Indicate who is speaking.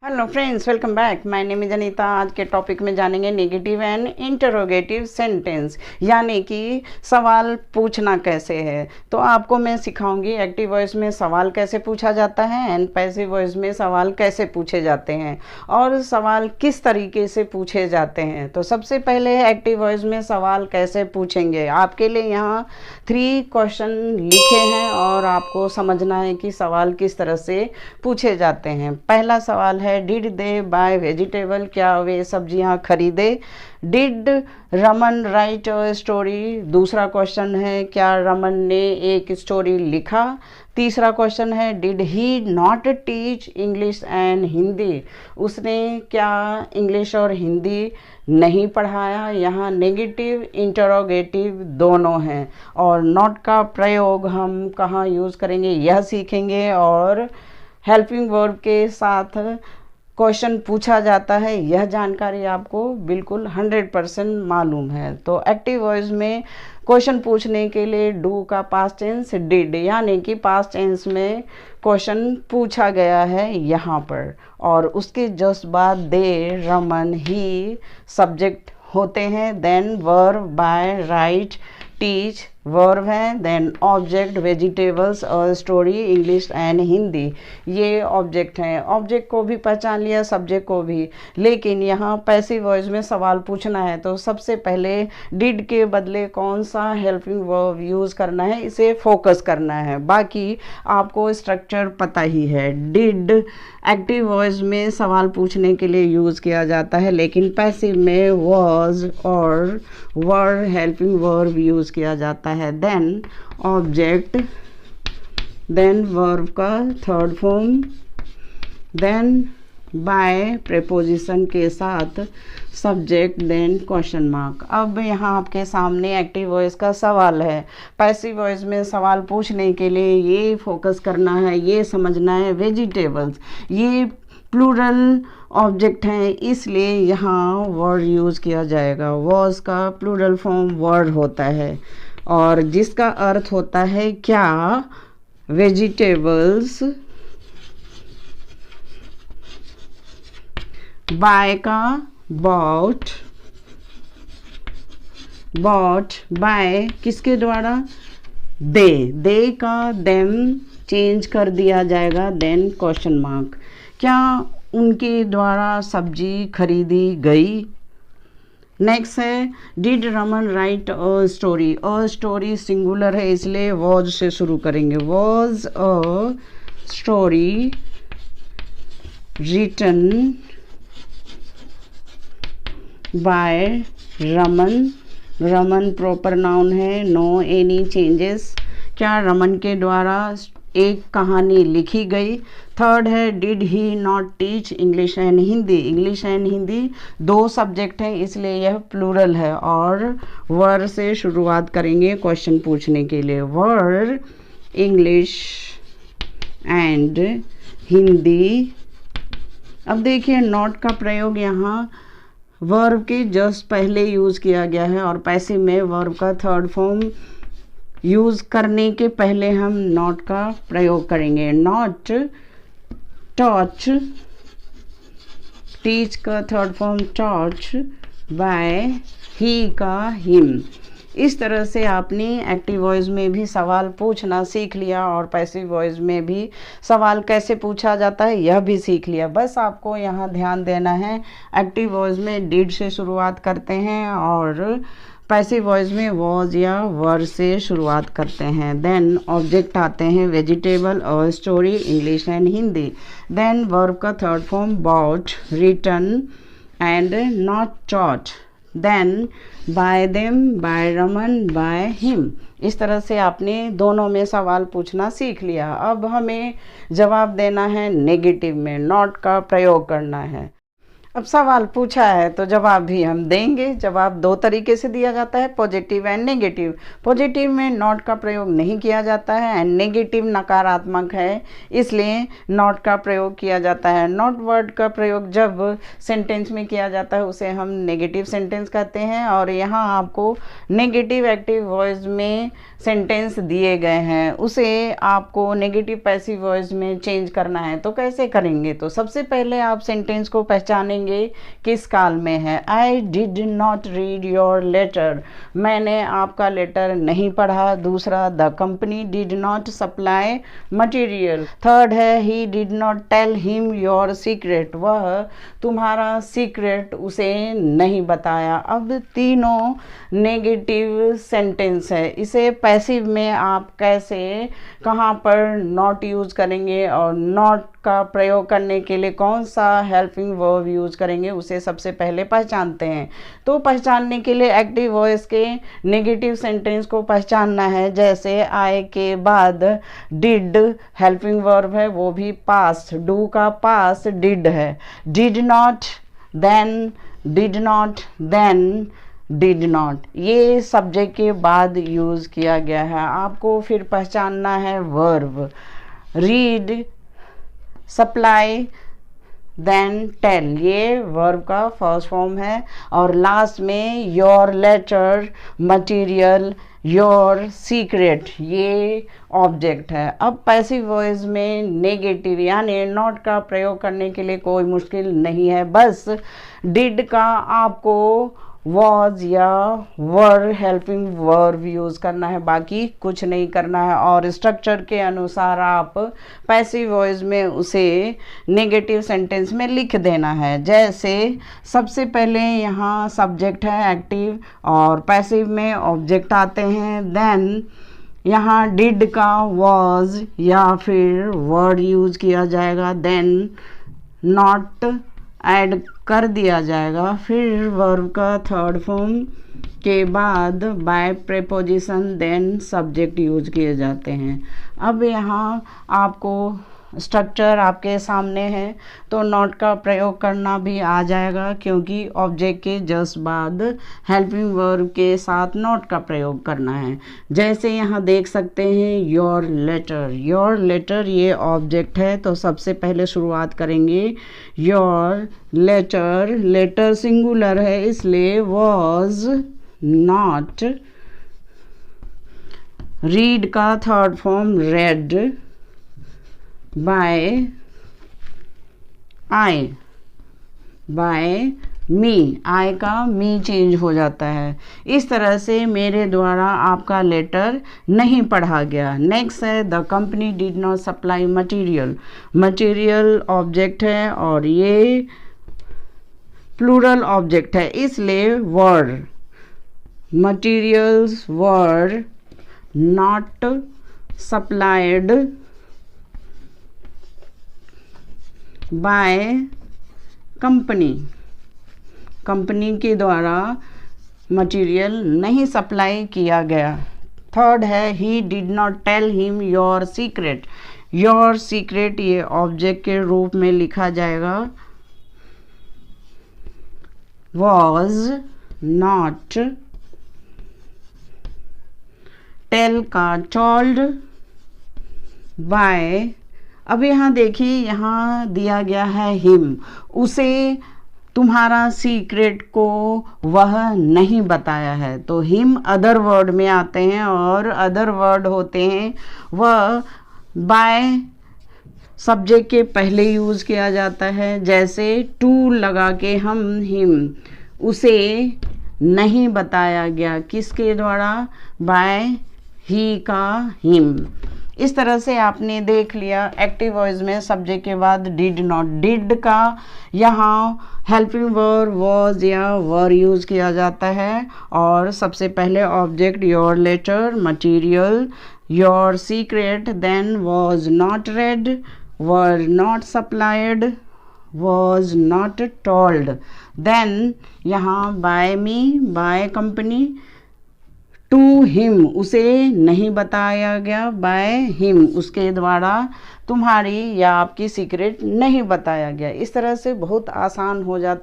Speaker 1: Hello friends, welcome back. My name is Anita. आज के topic में जानेंगे नेगेटिव एंड इंटरोगेटिव सेंटेंस, यानी कि सवाल पूछना कैसे है। तो आपको मैं सिखाऊंगी एक्टिव वॉइस में सवाल कैसे पूछा जाता है एंड पैसिव वॉइस में सवाल कैसे पूछे जाते हैं और सवाल किस तरीके से पूछे जाते हैं। तो सबसे पहले एक्टिव वॉइस में सवाल कैसे पूछेंगे, आपके लिए यहाँ 3 क्वेश्चन लिखे हैं और आपको समझना है कि सवाल किस तरह से पूछे जाते हैं। पहला सवाल है, डिड दे बाय वेजिटेबल, क्या वे सब्जियां खरीदे। Did Raman write a story. दूसरा क्वेश्चन है, क्या रमन ने एक स्टोरी लिखा। तीसरा क्वेश्चन है, did he not teach English and Hindi, उसने क्या इंग्लिश और हिंदी नहीं पढ़ाया। यहाँ नेगेटिव इंटरोगेटिव दोनों हैं और नॉट का प्रयोग हम कहाँ यूज़ करेंगे यह सीखेंगे, और हेल्पिंग वर्ब के साथ क्वेश्चन पूछा जाता है यह जानकारी आपको बिल्कुल 100% मालूम है। तो एक्टिव वॉइस में क्वेश्चन पूछने के लिए डू का पास्ट टेंस डिड, यानी कि पास्ट टेंस में क्वेश्चन पूछा गया है यहाँ पर, और उसके जस्ट बाद दे रमन ही सब्जेक्ट होते हैं। Then verb by right teach verb है, देन ऑब्जेक्ट वेजिटेबल्स और स्टोरी इंग्लिश एंड हिंदी, ये ऑब्जेक्ट हैं। ऑब्जेक्ट को भी पहचान लिया, सब्जेक्ट को भी, लेकिन यहाँ पैसिव वॉइस में सवाल पूछना है तो सबसे पहले डिड के बदले कौन सा हेल्पिंग वर्ब यूज़ करना है, इसे फोकस करना है। बाकी आपको स्ट्रक्चर पता ही है। डिड एक्टिव वॉइस में सवाल पूछने के लिए यूज़ किया जाता है, लेकिन पैसिव में वॉज और वर हेल्पिंग वर्ब यूज़ किया जाता है। देन ऑब्जेक्ट, देन वर्ब का third form, then by preposition के साथ सब्जेक्ट, देन क्वेश्चन मार्क। अब यहाँ आपके सामने एक्टिव वॉइस का सवाल है। पैसिव वॉइस में सवाल पूछने के लिए ये फोकस करना है, ये समझना है, वेजिटेबल्स ये प्लूरल ऑब्जेक्ट हैं, इसलिए यहाँ वर्ड यूज़ किया जाएगा। वॉज का प्लूरल फॉर्म वर्ड होता है और जिसका अर्थ होता है क्या। वेजिटेबल्स, बाय का बॉट, बॉट बाय किसके द्वारा, दे का देम चेंज कर दिया जाएगा। देन क्वेश्चन मार्क, क्या उनके द्वारा सब्जी खरीदी गई। नेक्स्ट है, did Raman write a story. A story singular है इसलिए वॉज से शुरू करेंगे। Was a story written by Raman. Raman proper noun है, नो एनी चेंजेस। क्या रमन के द्वारा एक कहानी लिखी गई। थर्ड है, did he not teach English and Hindi. English and Hindi 2 subject हैं इसलिए यह प्लूरल है और वर से शुरुआत करेंगे क्वेश्चन पूछने के लिए। वर इंग्लिश एंड हिंदी। अब देखिए नॉट का प्रयोग यहाँ वर्ब के जस्ट पहले यूज़ किया गया है और पैसिव में वर्ब का थर्ड फॉर्म यूज़ करने के पहले हम नॉट का प्रयोग करेंगे। नॉट टॉच, टीच का थर्ड फॉर्म टॉच, बाय ही का हिम। इस तरह से आपने एक्टिव वॉइस में भी सवाल पूछना सीख लिया और पैसिव वॉइस में भी सवाल कैसे पूछा जाता है यह भी सीख लिया। बस आपको यहाँ ध्यान देना है, एक्टिव वॉइस में डिड से शुरुआत करते हैं और पैसिव वॉइस में वॉज या वर से शुरुआत करते हैं। देन ऑब्जेक्ट आते हैं वेजिटेबल और story English and Hindi. Then verb का third form bought, written and not taught. Then by them, by Raman, by him. इस तरह से आपने दोनों में सवाल पूछना सीख लिया। अब हमें जवाब देना है नेगेटिव में, नॉट का प्रयोग करना है। अब सवाल पूछा है तो जवाब भी हम देंगे। जवाब दो तरीके से दिया जाता है, पॉजिटिव एंड नेगेटिव। पॉजिटिव में नॉट का प्रयोग नहीं किया जाता है एंड नेगेटिव नकारात्मक है, इसलिए नॉट का प्रयोग किया जाता है। नॉट वर्ड का प्रयोग जब सेंटेंस में किया जाता है उसे हम नेगेटिव सेंटेंस कहते हैं। और यहाँ आपको नेगेटिव एक्टिव वॉइस में सेंटेंस दिए गए हैं, उसे आपको नेगेटिव पैसिव वॉइस में चेंज करना है। तो कैसे करेंगे? तो सबसे पहले आप सेंटेंस को पहचानेंगे किस काल में है। I did not read your letter, मैंने आपका लेटर नहीं पढ़ा। दूसरा, the company did not supply material. Third है, he did not tell him your secret, वह तुम्हारा सीक्रेट उसे नहीं बताया। अब तीनों नेगेटिव सेंटेंस है, इसे पैसिव में आप कैसे, कहाँ पर नॉट यूज करेंगे और नॉट का प्रयोग करने के लिए कौन सा हेल्पिंग वर्ब यूज करेंगे, उसे सबसे पहले पहचानते हैं। तो पहचानने के लिए एक्टिव वॉइस के नेगेटिव सेंटेंस को पहचानना है। जैसे आई के बाद डिड हेल्पिंग वर्ब है, वो भी पास्ट, डू का पास्ट डिड है। Did not, then, did not, then, did not, ये सब्जेक्ट के बाद यूज किया गया है। आपको फिर पहचानना है verb, read, supply, then, tell, ये वर्ब का फर्स्ट फॉर्म है। और लास्ट में your letter, material, your secret, ये ऑब्जेक्ट है। अब पैसिव वॉइस में नेगेटिव यानी नॉट का प्रयोग करने के लिए कोई मुश्किल नहीं है, बस डिड का आपको वॉज या वर हेल्पिंग वर्ब यूज करना है, बाकी कुछ नहीं करना है। और स्ट्रक्चर के अनुसार आप पैसिव वॉइस में उसे नेगेटिव सेंटेंस में लिख देना है। जैसे सबसे पहले यहाँ सब्जेक्ट है एक्टिव और पैसिव में ऑब्जेक्ट आते हैं। देन यहाँ डिड का वॉज या फिर वर्ड यूज किया जाएगा, देन नॉट ऐड कर दिया जाएगा, फिर वर्ब का थर्ड फॉर्म के बाद by preposition, then subject use किए जाते हैं। अब यहाँ आपको स्ट्रक्चर आपके सामने है तो नॉट का प्रयोग करना भी आ जाएगा, क्योंकि ऑब्जेक्ट के जस्ट बाद हेल्पिंग वर्ब के साथ नॉट का प्रयोग करना है। जैसे यहाँ देख सकते हैं योर लेटर, योर लेटर ये ऑब्जेक्ट है, तो सबसे पहले शुरुआत करेंगे योर लेटर, लेटर सिंगुलर है इसलिए वॉज नॉट, रीड का थर्ड फॉर्म रेड, बाय आई, बाय मी, आई का मी चेंज हो जाता है। इस तरह से मेरे द्वारा आपका लेटर नहीं पढ़ा गया। नेक्स्ट है the company did not supply material, material object है और ये प्लूरल ऑब्जेक्ट है इसलिए were, materials were not supplied by company, company के द्वारा मटेरियल नहीं सप्लाई किया गया। थर्ड है he did not tell him your secret, your secret ये ऑब्जेक्ट के रूप में लिखा जाएगा, वॉज नॉट, टेल का टोल्ड, बाय। अब यहाँ देखिए यहाँ दिया गया है हिम, उसे तुम्हारा सीक्रेट को वह नहीं बताया है। तो हिम अदर वर्ड में आते हैं और अदर वर्ड होते हैं वह बाय सब्जेक्ट के पहले यूज़ किया जाता है। जैसे टू लगा के हम हिम, उसे नहीं बताया गया, किसके द्वारा, बाय ही का हिम। इस तरह से आपने देख लिया एक्टिव वॉइस में सब्जेक्ट के बाद डिड नॉट, डिड का यहाँ हेल्पिंग वर्ब वॉज या वर यूज़ किया जाता है और सबसे पहले object your letter, material, your secret, then was not read, were not supplied, was not told, then यहाँ by me, by company, to him उसे नहीं बताया गया, बाय हिम उसके द्वारा तुम्हारी या आपकी सीक्रेट नहीं बताया गया। इस तरह से बहुत आसान हो जाता है।